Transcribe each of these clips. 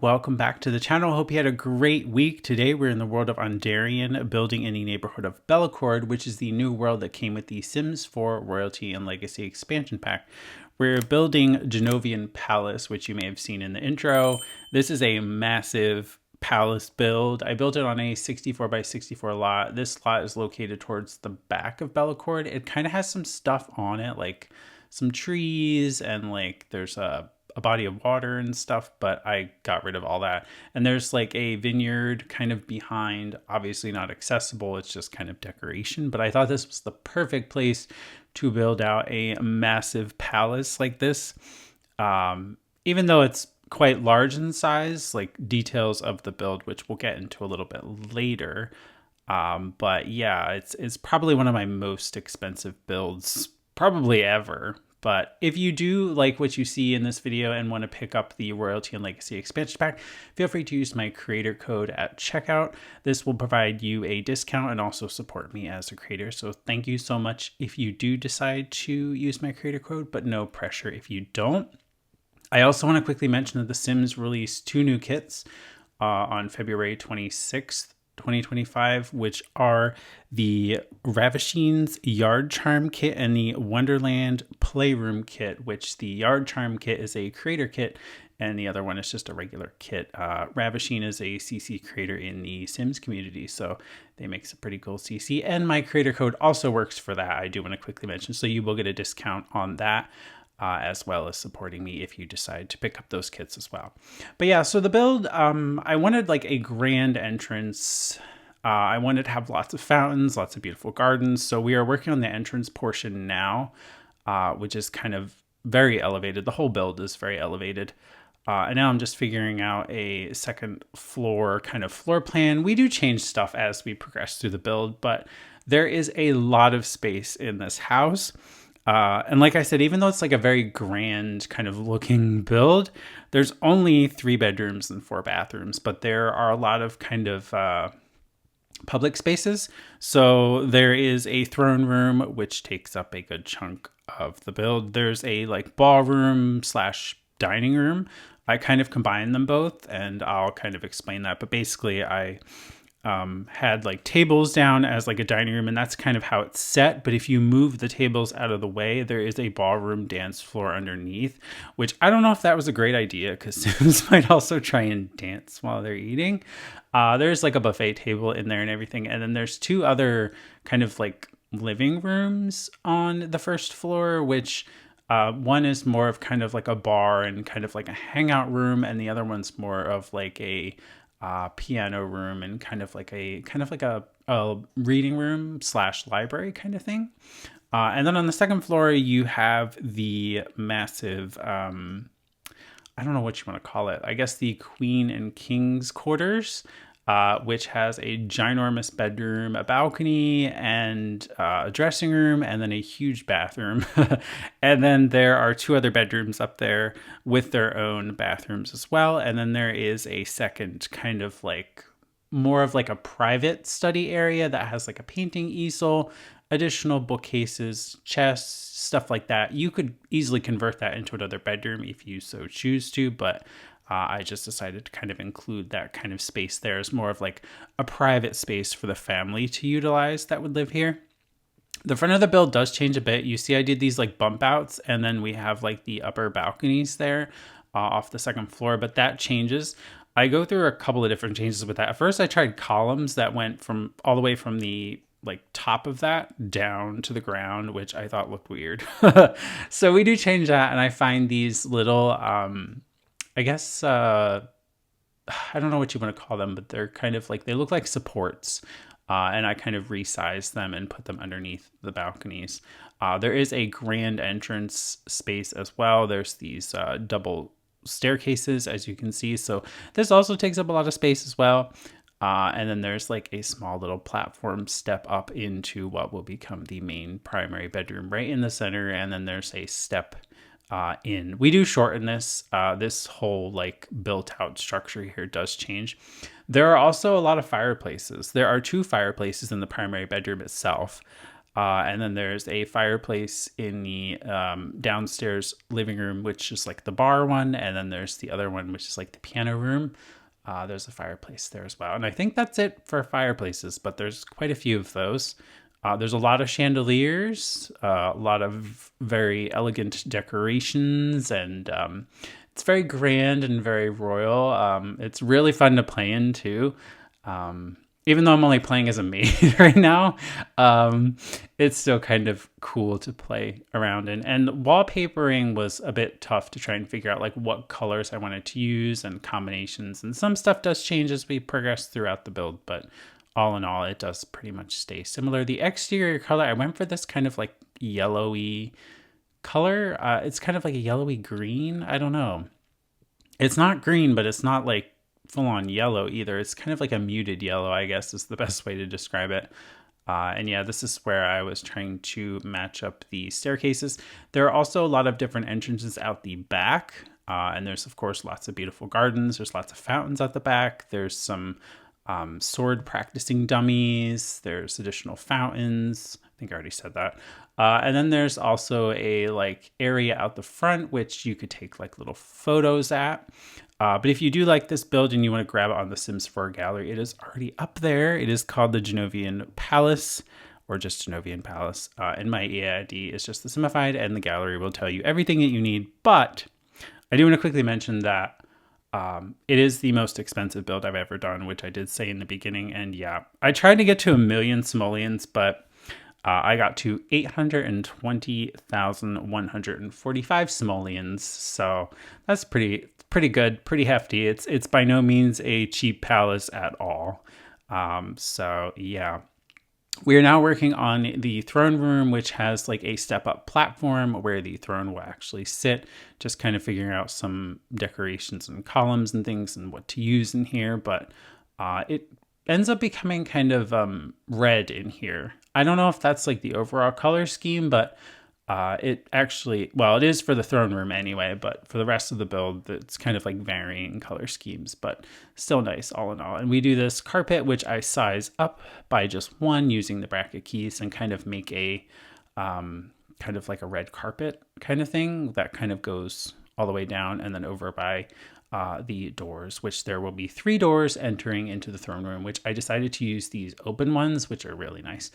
welcome back to the channel. Hope you had a great week. Today we're in the world of Ondarion, building in the neighborhood of Bellacorde, which is the new world that came with the Sims 4 Royalty and Legacy expansion pack. We're building Genovian Palace, which you may have seen in the intro. This is a massive palace build. I built it on a 64 by 64 lot. This lot is located towards the back of Bellacorde. It kind of has some stuff on it, like some trees, and like there's a body of water and stuff, but I got rid of all that. And there's like a vineyard kind of behind, obviously not accessible. It's just kind of decoration, but I thought this was the perfect place to build out a massive palace like this. Even though it's quite large in size, like details of the build, which we'll get into a little bit later. But yeah, it's probably one of my most expensive builds probably ever. But if you do like what you see in this video and want to pick up the Royalty and Legacy expansion pack, feel free to use my creator code at checkout. This will provide you a discount and also support me as a creator. So thank you so much if you do decide to use my creator code, but no pressure if you don't. I also want to quickly mention that The Sims released 2 new kits on February 26th. 2025, which are the Ravishing's Yard Charm Kit and the Wonderland Playroom Kit, which the Yard Charm Kit is a creator kit and the other one is just a regular kit. Ravishing is a CC creator in the Sims community, so they make some pretty cool CC, and my creator code also works for that. I do want to quickly mention, so you will get a discount on that. As well as supporting me if you decide to pick up those kits as well. But yeah, so the build, I wanted like a grand entrance. I wanted to have lots of fountains, lots of beautiful gardens. So we are working on the entrance portion now, which is kind of very elevated. The whole build is very elevated. And now I'm just figuring out a second floor kind of floor plan. We do change stuff as we progress through the build, but there is a lot of space in this house. And like I said, even though it's like a very grand kind of looking build, there's only 3 bedrooms and 4 bathrooms, but there are a lot of kind of public spaces. So there is a throne room, which takes up a good chunk of the build. There's a like ballroom / dining room. I kind of combine them both, and I'll kind of explain that. But basically, I had like tables down as like a dining room, and that's kind of how it's set. But if you move the tables out of the way, there is a ballroom dance floor underneath, which I don't know if that was a great idea, because Sims might also try and dance while they're eating. There's like a buffet table in there and everything, and then there's 2 other kind of like living rooms on the first floor, which one is more of kind of like a bar and kind of like a hangout room, and the other one's more of like a piano room and kind of like a reading room / library kind of thing. And then on the second floor, you have the massive, I don't know what you want to call it. I guess the Queen and King's quarters, which has a ginormous bedroom, a balcony, and a dressing room, and then a huge bathroom. And then there are 2 other bedrooms up there with their own bathrooms as well. And then there is a second kind of like more of like a private study area that has like a painting easel, additional bookcases, chests, stuff like that. You could easily convert that into another bedroom if you so choose to, but I just decided to kind of include that kind of space there as more of like a private space for the family to utilize that would live here. The front of the build does change a bit. You see I did these like bump outs, and then we have like the upper balconies there off the second floor, but that changes. I go through a couple of different changes with that. At first I tried columns that went from all the way from the like top of that down to the ground, which I thought looked weird. So we do change that, and I find these little I guess, I don't know what you want to call them, but they're kind of like, they look like supports. And I kind of resize them and put them underneath the balconies. There is a grand entrance space as well. There's these double staircases, as you can see. So this also takes up a lot of space as well. And then there's like a small little platform step up into what will become the main primary bedroom right in the center. And then there's a step in. We do shorten this. This whole like built out structure here does change. There are also a lot of fireplaces. There are 2 fireplaces in the primary bedroom itself. And then there's a fireplace in the downstairs living room, which is like the bar one. And then there's the other one, which is like the piano room. There's a fireplace there as well. And I think that's it for fireplaces, but there's quite a few of those. There's a lot of chandeliers, a lot of very elegant decorations, and it's very grand and very royal. It's really fun to play in too. Even though I'm only playing as a maid right now, it's still kind of cool to play around in. And wallpapering was a bit tough to try and figure out like what colors I wanted to use and combinations. And some stuff does change as we progress throughout the build, but all in all, it does pretty much stay similar. The exterior color, I went for this kind of like yellowy color. It's kind of like a yellowy green. I don't know. It's not green, but it's not like full on yellow either. It's kind of like a muted yellow, I guess is the best way to describe it. And yeah, this is where I was trying to match up the staircases. There are also a lot of different entrances out the back. And there's, of course, lots of beautiful gardens. There's lots of fountains at the back. There's some sword practicing dummies. There's additional fountains. I think I already said that. And then there's also a like area out the front, which you could take like little photos at. But if you do like this build and you want to grab it on the Sims 4 gallery, it is already up there. It is called the Genovian Palace, or just Genovian Palace. And my EID is just TheSimified, and the gallery will tell you everything that you need. But I do want to quickly mention that it is the most expensive build I've ever done, which I did say in the beginning. And yeah, I tried to get to 1 million simoleons, but I got to 820,145 simoleons. So that's pretty good, pretty hefty. It's by no means a cheap palace at all. So yeah. We are now working on the throne room, which has like a step up platform where the throne will actually sit, just kind of figuring out some decorations and columns and things and what to use in here. But it ends up becoming kind of red in here. I don't know if that's like the overall color scheme, but it actually, well, it is for the throne room anyway, but for the rest of the build, it's kind of like varying color schemes, but still nice all in all. And we do this carpet, which I size up by just 1 using the bracket keys and kind of make a kind of like a red carpet kind of thing that kind of goes all the way down and then over by the doors, which there will be 3 doors entering into the throne room, which I decided to use these open ones, which are really nice.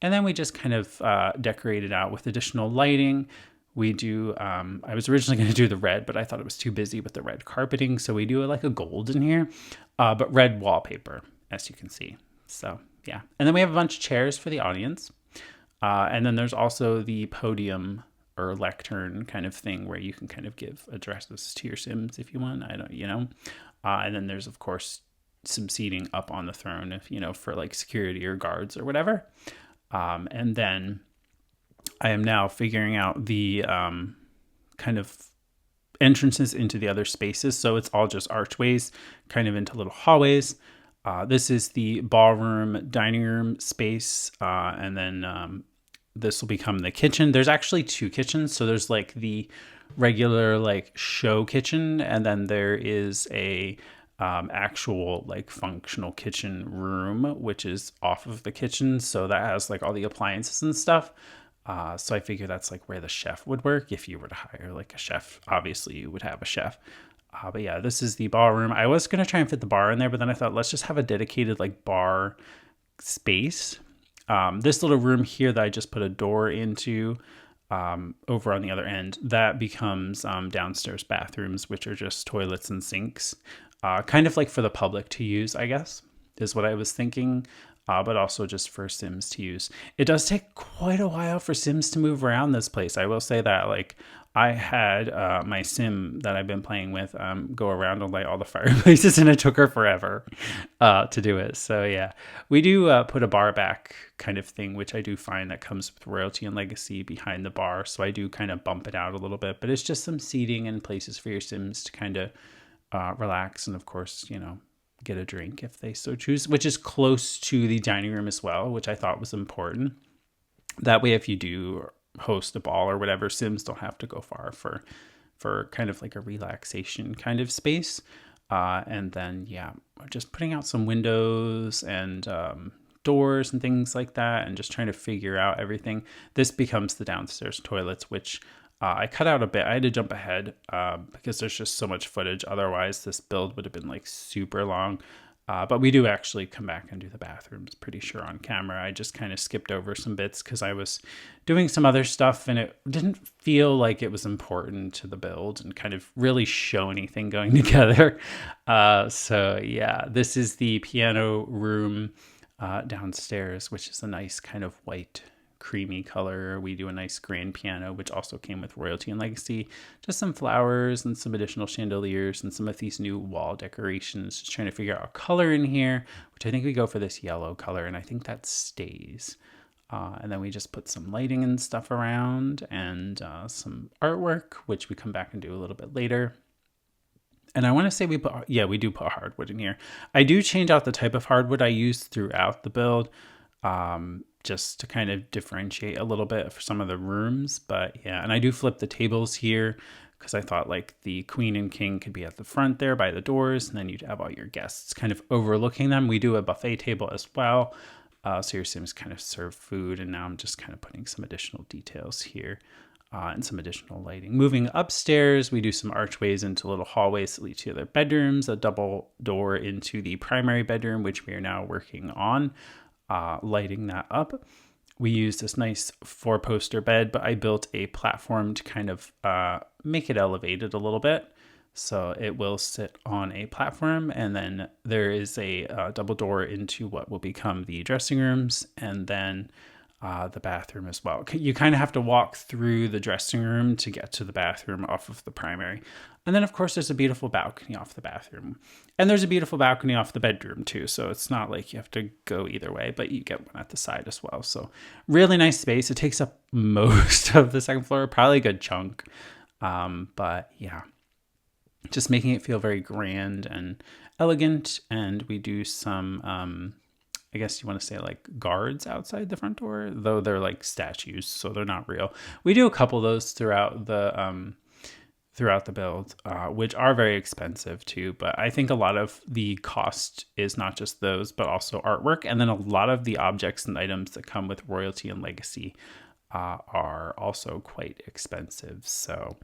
And then we just kind of decorate it out with additional lighting. We do, I was originally going to do the red, but I thought it was too busy with the red carpeting. So we do like a gold in here, but red wallpaper, as you can see. So yeah. And then we have a bunch of chairs for the audience. And then there's also the podium or lectern kind of thing where you can kind of give addresses to your Sims if you want. I don't, you know. And then there's, of course, some seating up on the throne if, you know, for like security or guards or whatever. And then I am now figuring out the kind of entrances into the other spaces. So it's all just archways kind of into little hallways. This is the ballroom dining room space. And then this will become the kitchen. There's actually 2 kitchens. So there's like the regular like show kitchen. And then there is a actual like functional kitchen room, which is off of the kitchen. So that has like all the appliances and stuff. So I figure that's like where the chef would work. If you were to hire like a chef, obviously you would have a chef. But yeah, this is the ballroom. I was going to try and fit the bar in there, but then I thought, let's just have a dedicated like bar space. This little room here that I just put a door into, over on the other end, that becomes downstairs bathrooms, which are just toilets and sinks. Kind of like for the public to use, I guess, is what I was thinking, but also just for Sims to use. It does take quite a while for Sims to move around this place. I will say that, like, I had my Sim that I've been playing with go around and light all the fireplaces, and it took her forever to do it. So yeah, we do put a bar back kind of thing, which I do find that comes with Royalty and Legacy behind the bar. So I do kind of bump it out a little bit, but it's just some seating and places for your Sims to kind of relax, and of course, you know, get a drink if they so choose, which is close to the dining room as well, which I thought was important. That way, if you do host a ball or whatever, Sims don't have to go far for kind of like a relaxation kind of space. And then, yeah, just putting out some windows and doors and things like that, and just trying to figure out everything. This becomes the downstairs toilets, which I cut out a bit. I had to jump ahead because there's just so much footage. Otherwise, this build would have been like super long. But we do actually come back and do the bathrooms, pretty sure, on camera. I just kind of skipped over some bits because I was doing some other stuff and it didn't feel like it was important to the build and kind of really show anything going together. So yeah, this is the piano room downstairs, which is a nice kind of white creamy color. We do a nice grand piano, which also came with Royalty and Legacy. Just some flowers and some additional chandeliers and some of these new wall decorations. Just trying to figure out a color in here, which I think we go for this yellow color, and I think that stays. And then we just put some lighting and stuff around and some artwork, which we come back and do a little bit later. And I want to say we do put hardwood in here. I do change out the type of hardwood I use throughout the build. Just to kind of differentiate a little bit for some of the rooms. But yeah, and I do flip the tables here because I thought like the queen and king could be at the front there by the doors, and then you'd have all your guests kind of overlooking them. We do a buffet table as well. So your Sims kind of serve food, and now I'm just kind of putting some additional details here and some additional lighting. Moving upstairs, we do some archways into little hallways that lead to other bedrooms, a double door into the primary bedroom, which we are now working on. Lighting that up. We use this nice 4-poster bed, but I built a platform to kind of make it elevated a little bit. So it will sit on a platform, and then there is a double door into what will become the dressing rooms, and then the bathroom as well. You kind of have to walk through the dressing room to get to the bathroom off of the primary. And then, of course, there's a beautiful balcony off the bathroom. And there's a beautiful balcony off the bedroom, too. So it's not like you have to go either way, but you get one at the side as well. So really nice space. It takes up most of the second floor, probably a good chunk. But yeah, just making it feel very grand and elegant. And we do some... I guess you want to say like guards outside the front door, though they're like statues, so they're not real. We do a couple of those throughout the build, which are very expensive too. But I think a lot of the cost is not just those, but also artwork. And then a lot of the objects and items that come with Royalty and Legacy are also quite expensive. So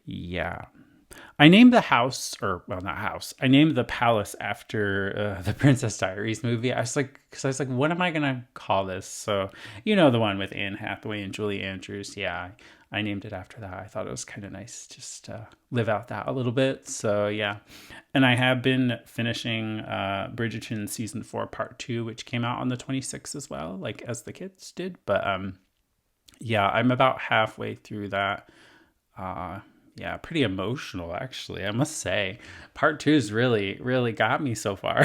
yeah. I named the house, I named the palace after the Princess Diaries movie. I was like, what am I going to call this? So, you know, the one with Anne Hathaway and Julie Andrews. Yeah, I named it after that. I thought it was kind of nice just to live out that a little bit. So, yeah. And I have been finishing Bridgerton Season 4 Part 2, which came out on the 26th as well, like as the kids did. But, yeah, I'm about halfway through that. Yeah, pretty emotional, actually, I must say. Part 2's really, really got me so far.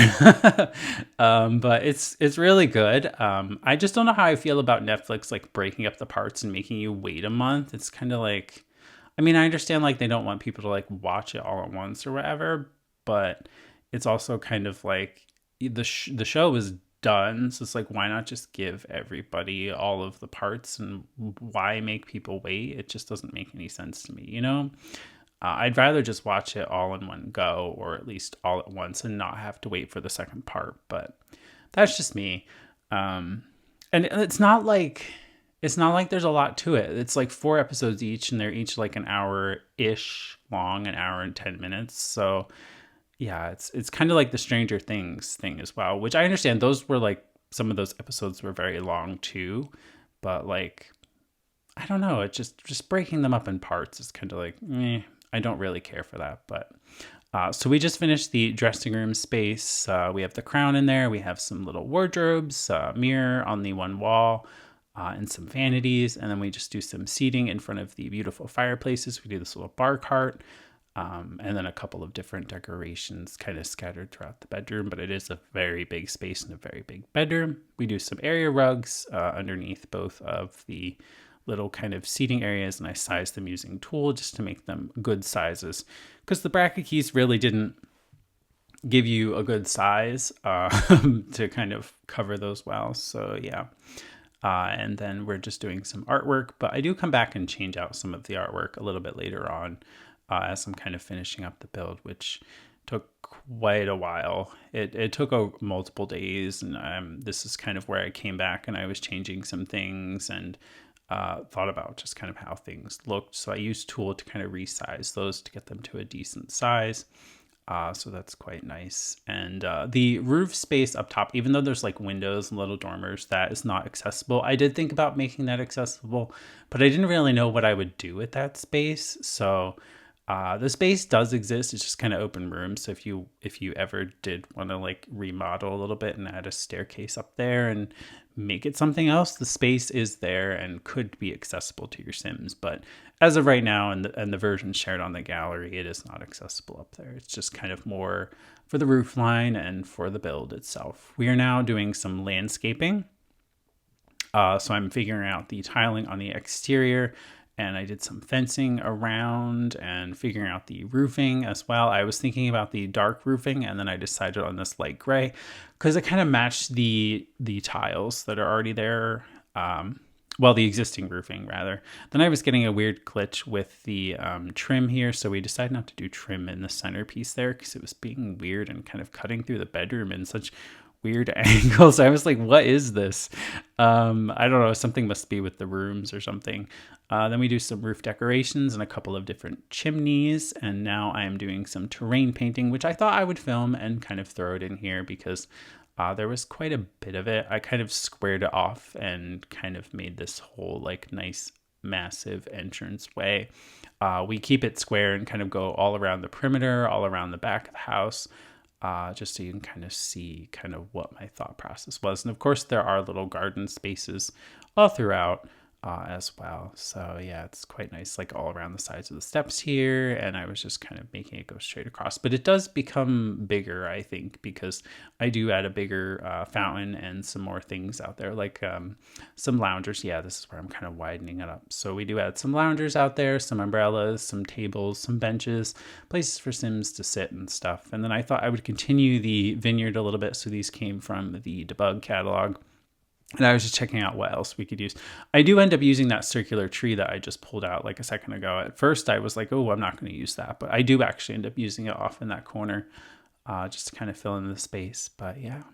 But it's really good. I just don't know how I feel about Netflix, like, breaking up the parts and making you wait a month. It's kind of like... I mean, I understand, like, they don't want people to, like, watch it all at once or whatever, but it's also kind of like... The show is done, so it's like, why not just give everybody all of the parts, and why make people wait? It just doesn't make any sense to me, you know. I'd rather just watch it all in one go, or at least all at once, and not have to wait for the second part. But that's just me. And it's not like there's a lot to it. It's like 4 episodes each, and they're each like an hour-ish long, an hour and 10 minutes. So yeah, it's kind of like the Stranger Things thing as well, which I understand those were like, some of those episodes were very long too, but like, I don't know, it just breaking them up in parts is kind of like, I don't really care for that. But so we just finished the dressing room space. We have the crown in there. We have some little wardrobes, mirror on the one wall, and some vanities. And then we just do some seating in front of the beautiful fireplaces. We do this little bar cart. And then a couple of different decorations kind of scattered throughout the bedroom, but it is a very big space and a very big bedroom. We do some area rugs underneath both of the little kind of seating areas, and I sized them using tool just to make them good sizes, because the bracket keys really didn't give you a good size to kind of cover those well. So yeah. And then we're just doing some artwork, but I do come back and change out some of the artwork a little bit later on. As I'm kind of finishing up the build, which took quite a while. It took multiple days, and this is kind of where I came back and I was changing some things and thought about just kind of how things looked. So I used Tool to kind of resize those to get them to a decent size. So that's quite nice. And the roof space up top, even though there's like windows and little dormers, that is not accessible. I did think about making that accessible, but I didn't really know what I would do with that space. So the space does exist. It's just kind of open room. So if you ever did want to like remodel a little bit and add a staircase up there and make it something else, the space is there and could be accessible to your Sims. But as of right now, and the version shared on the gallery, it is not accessible up there. It's just kind of more for the roof line and for the build itself. We are now doing some landscaping. So I'm figuring out the tiling on the exterior, and I did some fencing around and figuring out the roofing as well. I was thinking about the dark roofing, and then I decided on this light gray because it kind of matched the tiles that are already there. Well, the existing roofing rather. Then I was getting a weird glitch with the trim here, so we decided not to do trim in the centerpiece there because it was being weird and kind of cutting through the bedroom in such weird angles. I was like, what is this? I don't know, something must be with the rooms or something. Then we do some roof decorations and a couple of different chimneys, and now I am doing some terrain painting, which I thought I would film and kind of throw it in here because there was quite a bit of it. I kind of squared it off and kind of made this whole like nice massive entrance way. We keep it square and kind of go all around the perimeter, all around the back of the house, just so you can kind of see kind of what my thought process was. And of course there are little garden spaces all throughout as well. So yeah, it's quite nice, like all around the sides of the steps here. And I was just kind of making it go straight across, but it does become bigger, I think, because I do add a bigger fountain and some more things out there, like some loungers. Yeah, this is where I'm kind of widening it up. So we do add some loungers out there, some umbrellas, some tables, some benches, places for Sims to sit and stuff. And then I thought I would continue the vineyard a little bit. So these came from the debug catalog. And I was just checking out what else we could use. I do end up using that circular tree that I just pulled out like a second ago. At first, I was like, oh, I'm not going to use that. But I do actually end up using it off in that corner just to kind of fill in the space. But yeah,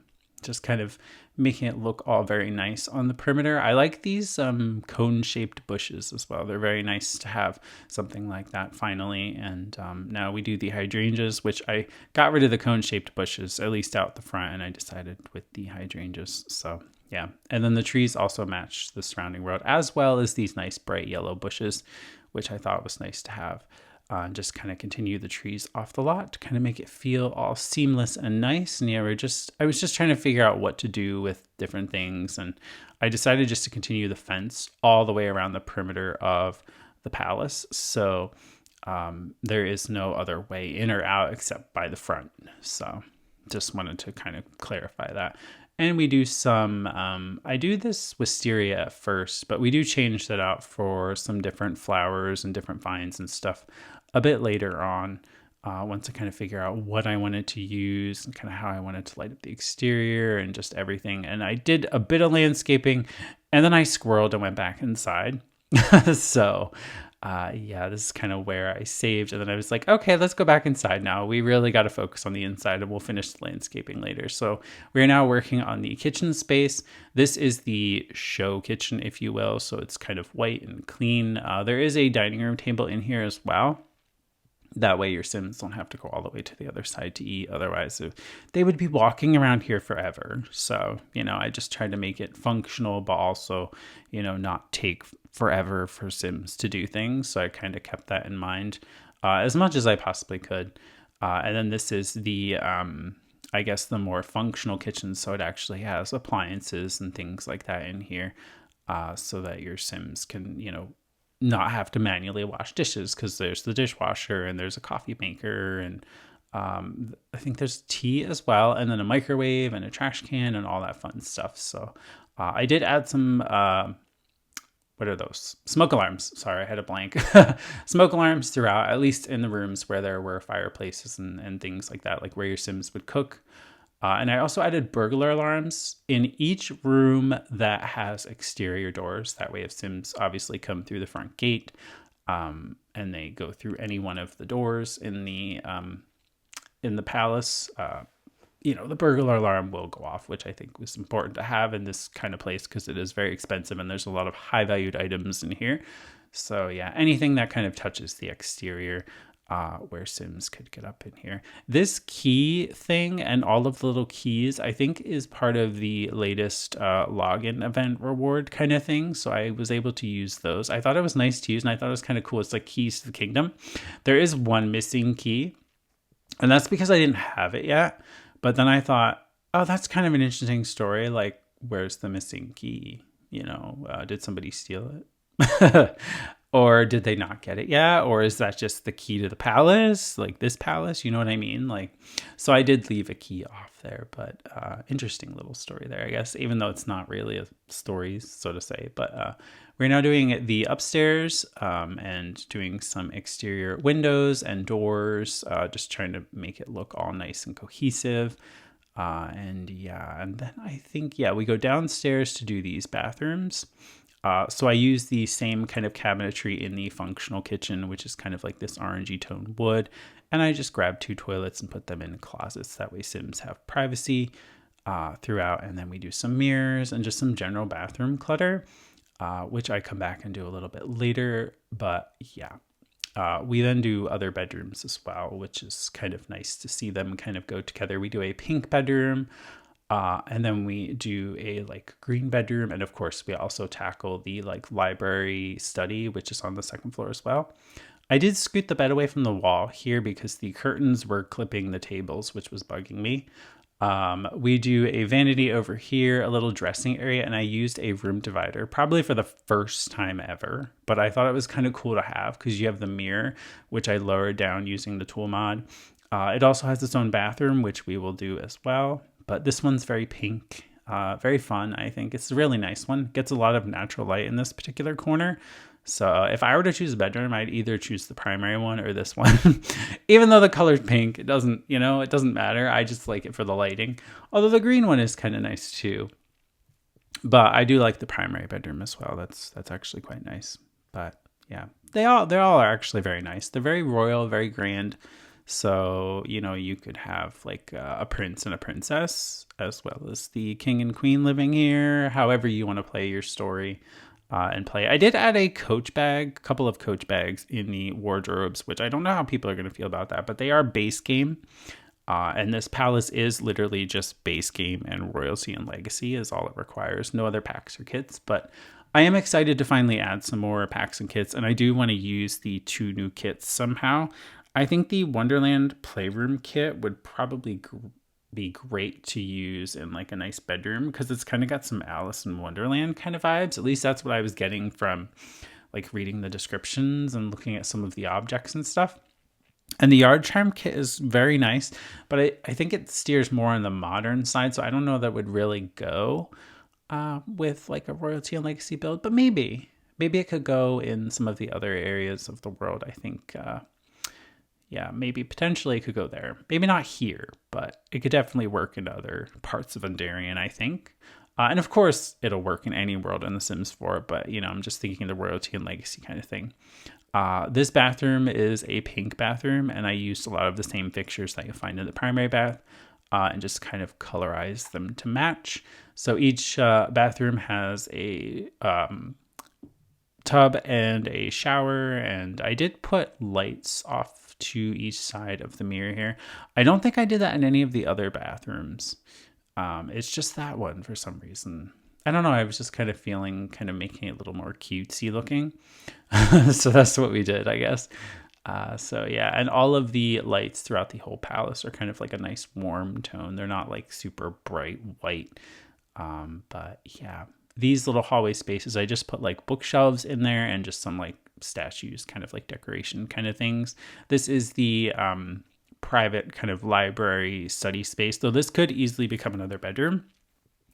just kind of making it look all very nice on the perimeter. I like these cone-shaped bushes as well. They're very nice to have something like that finally. And now we do the hydrangeas, which I got rid of the cone-shaped bushes, at least out the front, and I decided with the hydrangeas. So yeah, and then the trees also match the surrounding road, as well as these nice bright yellow bushes, which I thought was nice to have. And just kind of continue the trees off the lot to kind of make it feel all seamless and nice. And yeah, I was just trying to figure out what to do with different things. And I decided just to continue the fence all the way around the perimeter of the palace. So there is no other way in or out except by the front. So just wanted to kind of clarify that. And we do some, I do this wisteria at first, but we do change that out for some different flowers and different vines and stuff a bit later on, once I kind of figure out what I wanted to use and kind of how I wanted to light up the exterior and just everything. And I did a bit of landscaping, and then I squirreled and went back inside. So yeah, this is kind of where I saved. And then I was like, okay, let's go back inside now. We really got to focus on the inside, and we'll finish the landscaping later. So we're now working on the kitchen space. This is the show kitchen, if you will. So it's kind of white and clean. There is a dining room table in here as well. That way your Sims don't have to go all the way to the other side to eat. Otherwise, they would be walking around here forever. So, I just tried to make it functional, but also, not take forever for Sims to do things. So I kind of kept that in mind as much as I possibly could. And then this is the, I guess, the more functional kitchen. So it actually has appliances and things like that in here so that your Sims can, not have to manually wash dishes, because there's the dishwasher and there's a coffee maker and I think there's tea as well, and then a microwave and a trash can and all that fun stuff. So I did add some what are those? Smoke alarms. Sorry, I had a blank. Smoke alarms throughout, at least in the rooms where there were fireplaces and things like that, like where your Sims would cook. And I also added burglar alarms in each room that has exterior doors. That way, if Sims obviously come through the front gate and they go through any one of the doors in in the palace, the burglar alarm will go off, which I think was important to have in this kind of place because it is very expensive and there's a lot of high valued items in here. So yeah, anything that kind of touches the exterior where Sims could get up in here. This key thing and all of the little keys, I think, is part of the latest login event reward kind of thing. So I was able to use those. I thought it was nice to use and I thought it was kind of cool. It's like keys to the kingdom. There is one missing key, and that's because I didn't have it yet. But then I thought, oh, that's kind of an interesting story. Like, where's the missing key? Did somebody steal it? Or did they not get it yet? Or is that just the key to the palace? Like this palace, you know what I mean? So I did leave a key off there, but interesting little story there, I guess, even though it's not really a story, so to say. But we're now doing the upstairs and doing some exterior windows and doors, just trying to make it look all nice and cohesive. And then I think, we go downstairs to do these bathrooms. So I use the same kind of cabinetry in the functional kitchen, which is kind of like this orangey tone wood. And I just grab 2 toilets and put them in closets. That way Sims have privacy throughout. And then we do some mirrors and just some general bathroom clutter, which I come back and do a little bit later. But we then do other bedrooms as well, which is kind of nice to see them kind of go together. We do a pink bedroom. And then we do a green bedroom. And of course, we also tackle the library study, which is on the 2nd floor as well. I did scoot the bed away from the wall here because the curtains were clipping the tables, which was bugging me. We do a vanity over here, a little dressing area, and I used a room divider, probably for the first time ever. But I thought it was kind of cool to have because you have the mirror, which I lowered down using the tool mod. It also has its own bathroom, which we will do as well. But this one's very pink, very fun, I think. It's a really nice one. Gets a lot of natural light in this particular corner. So if I were to choose a bedroom, I'd either choose the primary one or this one. Even though the color's pink, it doesn't matter. I just like it for the lighting. Although the green one is kind of nice too. But I do like the primary bedroom as well. That's actually quite nice. But yeah, they all are actually very nice. They're very royal, very grand. So, you could have a prince and a princess, as well as the king and queen living here, however you want to play your story and play. I did add a couple of coach bags in the wardrobes, which I don't know how people are going to feel about that, but they are base game. And this palace is literally just base game, and royalty and legacy is all it requires. No other packs or kits, but I am excited to finally add some more packs and kits, and I do want to use the 2 new kits somehow. I think the Wonderland Playroom kit would probably be great to use in a nice bedroom because it's kind of got some Alice in Wonderland kind of vibes. At least that's what I was getting from reading the descriptions and looking at some of the objects and stuff. And the Yard Charm kit is very nice, but I think it steers more on the modern side, so I don't know that would really go with a royalty and legacy build, but maybe it could go in some of the other areas of the world. I think maybe potentially it could go there. Maybe not here, but it could definitely work in other parts of Ondarion, I think. And of course, it'll work in any world in The Sims 4, but, I'm just thinking the royalty and legacy kind of thing. This bathroom is a pink bathroom, and I used a lot of the same fixtures that you'll find in the primary bath and just kind of colorize them to match. So each bathroom has a tub and a shower, and I did put lights off to each side of the mirror here. I don't think I did that in any of the other bathrooms. It's just that one for some reason. I don't know. I was just kind of making it a little more cutesy looking. So that's what we did, I guess. And all of the lights throughout the whole palace are kind of a nice warm tone. They're not super bright white. But yeah, these little hallway spaces, I just put bookshelves in there and just some statues, kind of decoration kind of things. This is the private kind of library study space, though this could easily become another bedroom.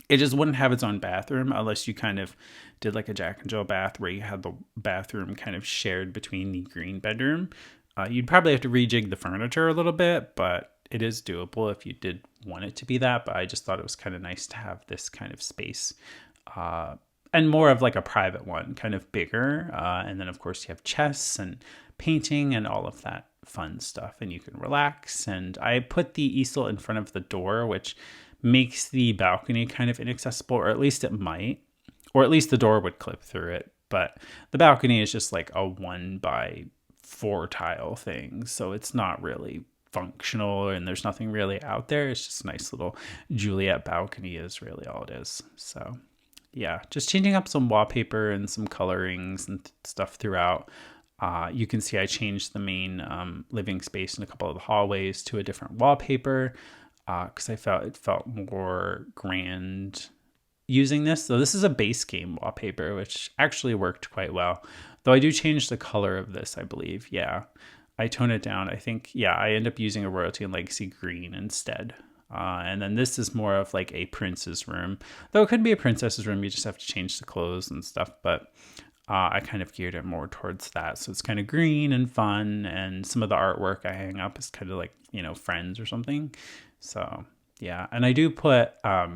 It just wouldn't have its own bathroom unless you kind of did a Jack and Jill bath where you had the bathroom kind of shared between the green bedroom. You'd probably have to rejig the furniture a little bit, but it is doable if you did want it to be that. But I just thought it was kind of nice to have this kind of space. and more of like a private one, kind of bigger. And then, of course, you have chess and painting and all of that fun stuff, and you can relax. And I put the easel in front of the door, which makes the balcony kind of inaccessible, or at least it might, or at least the door would clip through it. But the balcony is just like a 1x4 tile thing, so it's not really functional, and there's nothing really out there. It's just a nice little Juliet balcony is really all it is. So yeah, just changing up some wallpaper and some colorings and stuff throughout. You can see I changed the main living space in a couple of the hallways to a different wallpaper because I felt it felt more grand using this. So this is a base game wallpaper, which actually worked quite well. Though I do change the color of this, I believe. Yeah, I tone it down. I think, yeah, I end up using a Royalty and Legacy green instead. And then this is more of like a prince's room. Though it could be a princess's room, you just have to change the clothes and stuff. But I kind of geared it more towards that. So it's kind of green and fun. And some of the artwork I hang up is kind of like, you know, Friends or something. So yeah. And I do put a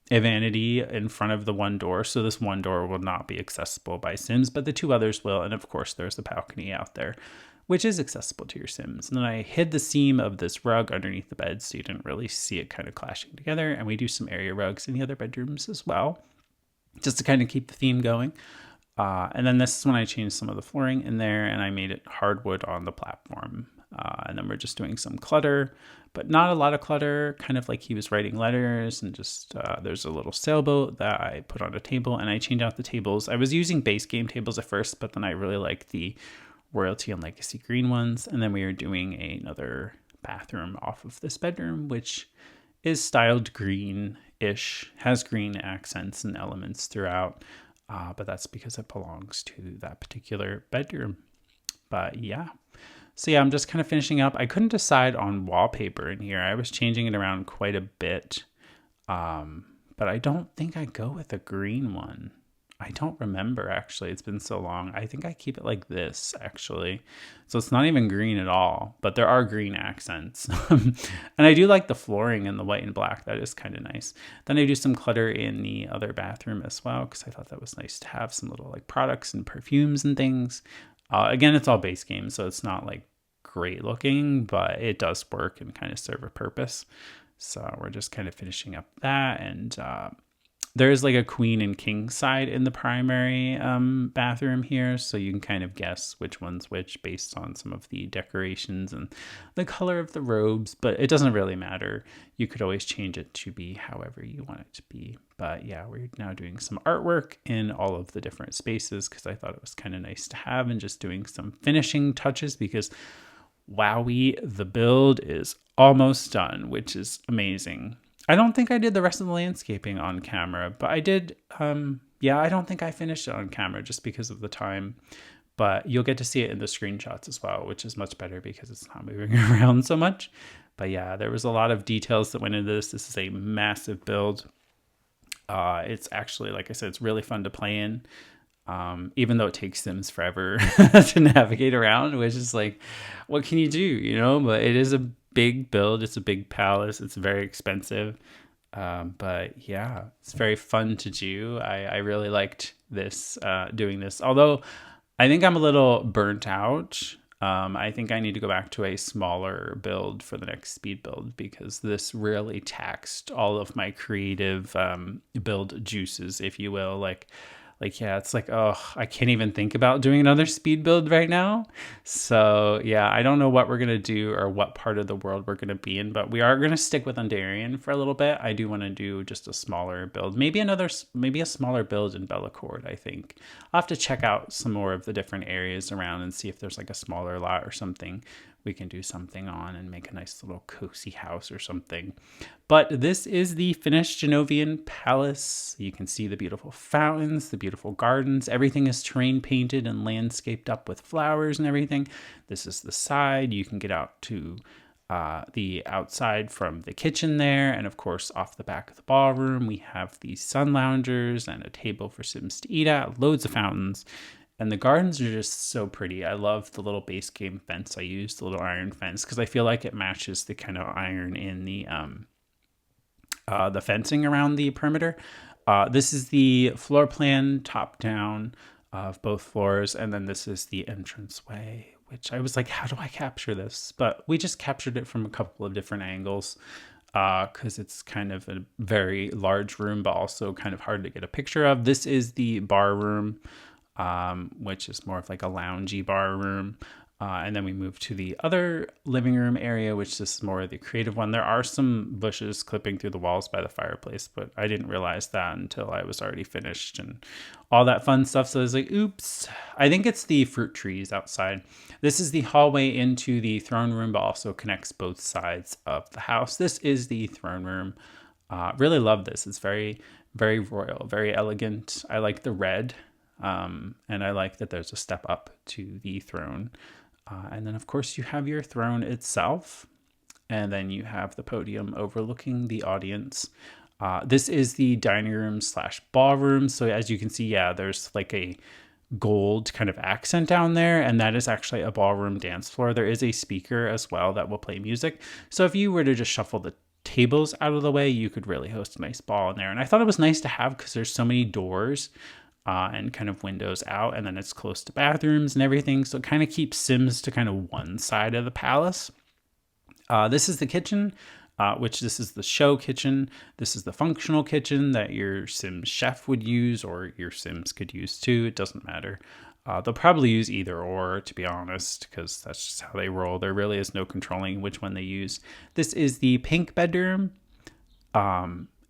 vanity in front of the one door. So this one door will not be accessible by Sims, but the two others will. And of course, there's the balcony out there, which is accessible to your Sims. And then I hid the seam of this rug underneath the bed so you didn't really see it kind of clashing together. And we do some area rugs in the other bedrooms as well, just to kind of keep the theme going. And then this is when I changed some of the flooring in there and I made it hardwood on the platform. And then we're just doing some clutter, but not a lot of clutter, kind of like he was writing letters, and just there's a little sailboat that I put on a table, and I changed out the tables. I was using base game tables at first, but then I really liked the Royalty and Legacy green ones. And then we are doing another bathroom off of this bedroom, which is styled green-ish, has green accents and elements throughout. But that's because it belongs to that particular bedroom. But yeah. So yeah, I'm just kind of finishing up. I couldn't decide on wallpaper in here. I was changing it around quite a bit. But I don't think I go with a green one. I don't remember, actually. It's been so long. I think I keep it like this, actually. So it's not even green at all, but there are green accents. And I do like the flooring in the white and black. That is kind of nice. Then I do some clutter in the other bathroom as well, because I thought that was nice to have some little like products and perfumes and things. Again, it's all base game, so it's not like great looking, but it does work and kind of serve a purpose. So we're just kind of finishing up that, and there's like a queen and king side in the primary bathroom here, so you can kind of guess which one's which based on some of the decorations and the color of the robes, but it doesn't really matter. You could always change it to be however you want it to be. But yeah, we're now doing some artwork in all of the different spaces because I thought it was kind of nice to have, and just doing some finishing touches because wowie, the build is almost done, which is amazing. I don't think I did the rest of the landscaping on camera, but I did. Yeah, I don't think I finished it on camera just because of the time, but you'll get to see it in the screenshots as well, which is much better because it's not moving around so much. But yeah, there was a lot of details that went into this. This is a massive build. It's actually, like I said, it's really fun to play in. Even though it takes Sims forever to navigate around, which is like, what can you do, you know? But it is a big build. It's a big palace. It's very expensive. But yeah, it's very fun to do. I really liked this, doing this. Although I think I'm a little burnt out. I think I need to go back to a smaller build for the next speed build because this really taxed all of my creative build juices, if you will. Like, yeah, it's like, oh, I can't even think about doing another speed build right now. So, yeah, I don't know what we're going to do or what part of the world we're going to be in, but we are going to stick with Ondarion for a little bit. I do want to do just a smaller build. Maybe a smaller build in Bellacorde, I think. I'll have to check out some more of the different areas around and see if there's like a smaller lot or something we can do something on and make a nice little cozy house or something. But this is the finished Genovian Palace. You can see the beautiful fountains, the beautiful gardens. Everything is terrain painted and landscaped up with flowers and everything. This is the side. You can get out to the outside from the kitchen there. And of course, off the back of the ballroom, we have these sun loungers and a table for Sims to eat at, loads of fountains. And the gardens are just so pretty. I love the little base game fence I used, the little iron fence, because I feel like it matches the kind of iron in the fencing around the perimeter. This is the floor plan top down of both floors. And then this is the entranceway, which I was like, how do I capture this? But we just captured it from a couple of different angles because it's kind of a very large room, but also kind of hard to get a picture of. This is the bar room, which is more of like a loungy bar room. And then we move to the other living room area, which is more of the creative one. There are some bushes clipping through the walls by the fireplace, but I didn't realize that until I was already finished and all that fun stuff. So I was like, oops. I think it's the fruit trees outside. This is the hallway into the throne room, but also connects both sides of the house. This is the throne room. Really love this. It's very, very royal, very elegant. I like the red. And I like that there's a step up to the throne. And then, of course, you have your throne itself. And then you have the podium overlooking the audience. This is the dining room / ballroom. So as you can see, yeah, there's like a gold kind of accent down there. And that is actually a ballroom dance floor. There is a speaker as well that will play music. So if you were to just shuffle the tables out of the way, you could really host a nice ball in there. And I thought it was nice to have because there's so many doors and kind of windows out, and then it's close to bathrooms and everything. So it kind of keeps Sims to kind of one side of the palace. This is the kitchen, which this is the show kitchen. This is the functional kitchen that your Sims chef would use, or your Sims could use too. It doesn't matter. They'll probably use either or, to be honest, because that's just how they roll. There really is no controlling which one they use. This is the pink bedroom.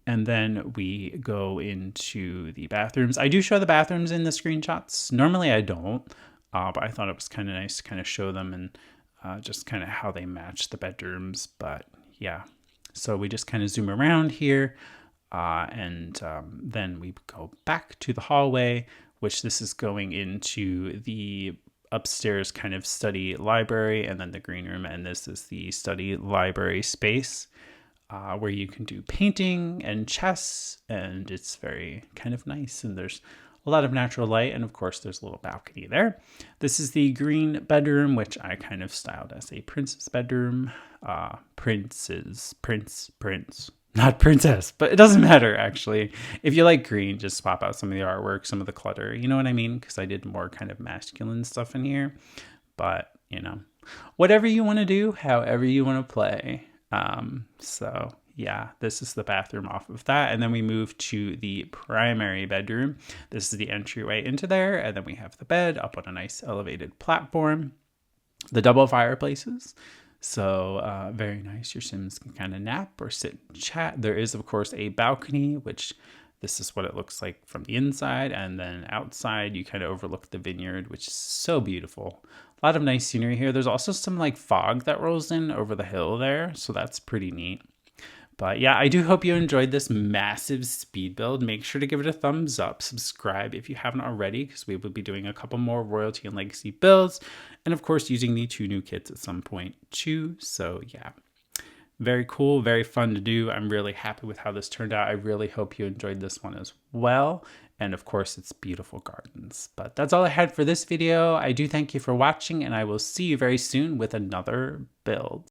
And then we go into the bathrooms. I do show the bathrooms in the screenshots. Normally I don't, but I thought it was kind of nice to kind of show them and just kind of how they match the bedrooms. But yeah, so we just kind of zoom around here and then we go back to the hallway, which this is going into the upstairs kind of study library and then the green room. And this is the study library space. Where you can do painting and chess, and it's very kind of nice. And there's a lot of natural light, and of course there's a little balcony there. This is the green bedroom, which I kind of styled as a princess bedroom. Prince, not princess, but it doesn't matter actually. If you like green, just swap out some of the artwork, some of the clutter. You know what I mean? Because I did more kind of masculine stuff in here, but you know, whatever you want to do, however you want to play. So yeah, this is the bathroom off of that. And then we move to the primary bedroom. This is the entryway into there. And then we have the bed up on a nice elevated platform, the double fireplaces. So very nice. Your Sims can kind of nap or sit and chat. There is, of course, a balcony, which this is what it looks like from the inside. And then outside, you kind of overlook the vineyard, which is so beautiful. A lot of nice scenery here. There's also some like fog that rolls in over the hill there. So that's pretty neat. But yeah, I do hope you enjoyed this massive speed build. Make sure to give it a thumbs up. Subscribe if you haven't already, because we will be doing a couple more royalty and legacy builds. And of course, using the 2 new kits at some point too. So yeah, very cool, very fun to do. I'm really happy with how this turned out. I really hope you enjoyed this one as well. And of course, it's beautiful gardens. But that's all I had for this video. I do thank you for watching, and I will see you very soon with another build.